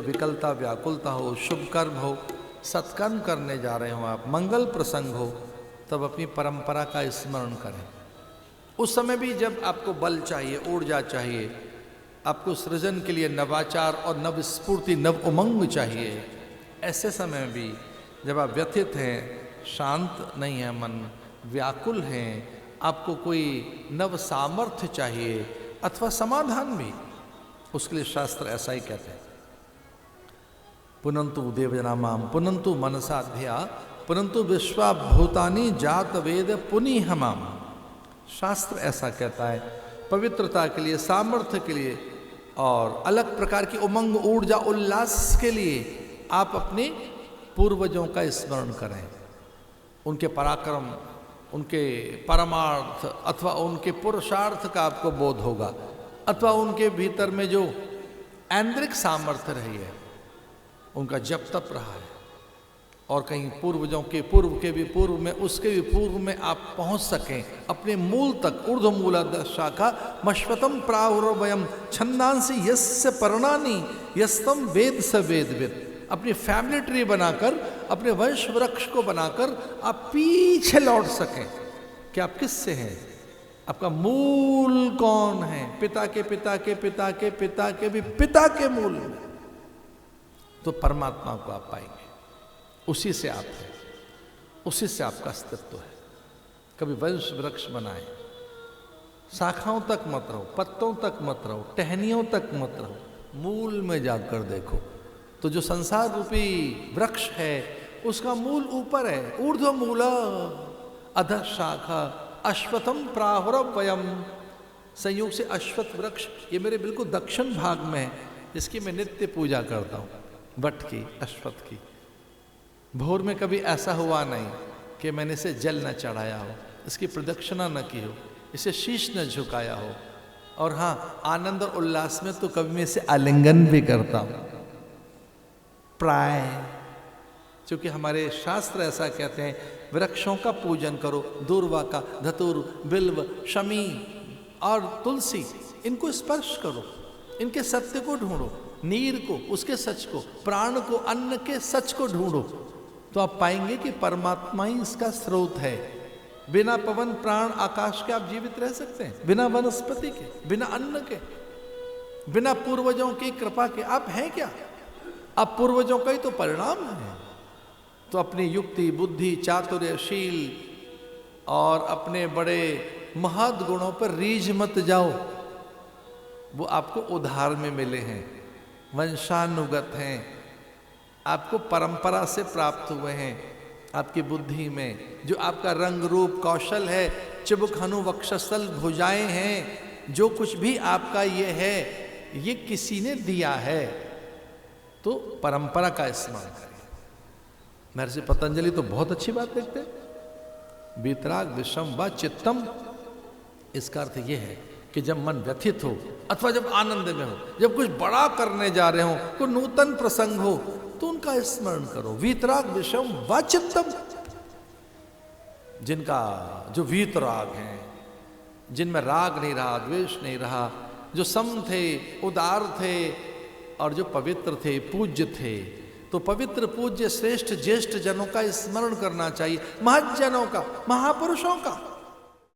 विकलता व्याकुलता हो, शुभ कर्म हो, सत्कर्म करने जा रहे हो आप, मंगल प्रसंग हो, तब अपनी परंपरा का स्मरण करें। उस समय भी जब आपको बल चाहिए, ऊर्जा चाहिए, आपको सृजन के लिए नवाचार और नव स्फूर्ति, नव उमंग चाहिए, ऐसे समय भी जब आप व्यथित हैं, शांत नहीं है मन, व्याकुल हैं, आपको कोई नव सामर्थ्य चाहिए अथवा समाधान भी, उसके लिए शास्त्र ऐसा ही कहते हैं, पुनंतु देवजनामाम पुनंतु मनसाध्या पुनंतु विश्वाभूतानि जात वेद पुनिहमाम। शास्त्र ऐसा कहता है, पवित्रता के लिए, सामर्थ्य के लिए और अलग प्रकार की उमंग, ऊर्जा, उल्लास के लिए आप अपने पूर्वजों का स्मरण करें, उनके पराक्रम, उनके परमार्थ अथवा उनके पुरुषार्थ का आपको बोध होगा, अथवा उनके भीतर में जो आंतरिक सामर्थ्य रही है, उनका जप तप रहा है, और कहीं पूर्वजों के पूर्व के भी पूर्व में, उसके भी पूर्व में आप पहुंच सकें अपने मूल तक। ऊर्ध्व मूला शाखा मश्वतम प्राहुरवयम छंदांसी यस्य पर्णानि यस्तम वेद स वेदविद। अपनी फैमिली ट्री बनाकर, अपने वंश वृक्ष को बनाकर आप पीछे लौट सकें कि आप किससे हैं, आपका मूल कौन है, पिता के पिता के पिता के पिता के भी पिता के मूल में, तो परमात्मा को आप पाएंगे। उसी से आप हैं, उसी से आपका अस्तित्व है। कभी वंश वृक्ष बनाए, शाखाओं तक मत रहो, पत्तों तक मत रहो, टहनियों तक मत रहो, मूल में जाकर देखो तो जो संसार रूपी वृक्ष है उसका मूल ऊपर है। ऊर्ध्व मूला अधः शाखा अश्वत्थम प्राहुरवयम। संयोग से अश्वत्थ वृक्ष ये मेरे बिल्कुल दक्षिण भाग में है, इसकी मैं नित्य पूजा करता हूँ, वट की, अश्वत्थ की। भोर में कभी ऐसा हुआ नहीं कि मैंने इसे जल न चढ़ाया हो, इसकी प्रदक्षिणा न की हो, इसे शीश न झुकाया हो, और हाँ, आनंद और उल्लास में तो कभी मैं इसे आलिंगन भी करता हूँ, प्राय। क्योंकि हमारे शास्त्र ऐसा कहते हैं, वृक्षों का पूजन करो, दूर्वा का, धतुर, बिल्व, शमी और तुलसी, इनको स्पर्श करो, इनके सत्य को ढूंढो, नीर को, उसके सच को, प्राण को, अन्न के सच को ढूंढो, तो आप पाएंगे कि परमात्मा ही इसका स्रोत है। बिना पवन प्राण आकाश के आप जीवित रह सकते हैं, बिना वनस्पति के, बिना अन्न के, बिना पूर्वजों की कृपा के आप हैं क्या? आप पूर्वजों का ही तो परिणाम है। तो अपनी युक्ति, बुद्धि, चातुर्यशील और अपने बड़े महद गुणों पर रीझ मत जाओ, वो आपको उधार में मिले हैं, वंशानुगत हैं, आपको परंपरा से प्राप्त हुए हैं। आपकी बुद्धि में जो आपका रंग रूप कौशल है, चिबुक हनु वक्षस्थल भुजाएं हैं, जो कुछ भी आपका ये है, ये किसी ने दिया है, तो परंपरा का स्मरण करें। महर्षि पतंजलि तो बहुत अच्छी बात लिखते हैं, वीतराग विषम व चित्तम। इसका अर्थ यह है कि जब मन व्यथित हो अथवा जब आनंद में हो, जब कुछ बड़ा करने जा रहे हो, कोई नूतन प्रसंग हो, तो उनका स्मरण करो। वीतराग विषम व चित्तम, जिनका जो वीतराग हैं, जिनमें राग नहीं रहा, द्वेष नहीं रहा, जो सम थे, उदार थे और जो पवित्र थे, पूज्य थे, तो पवित्र, पूज्य, श्रेष्ठ, ज्येष्ठ जनों का स्मरण करना चाहिए, महज्जनों का, महापुरुषों का।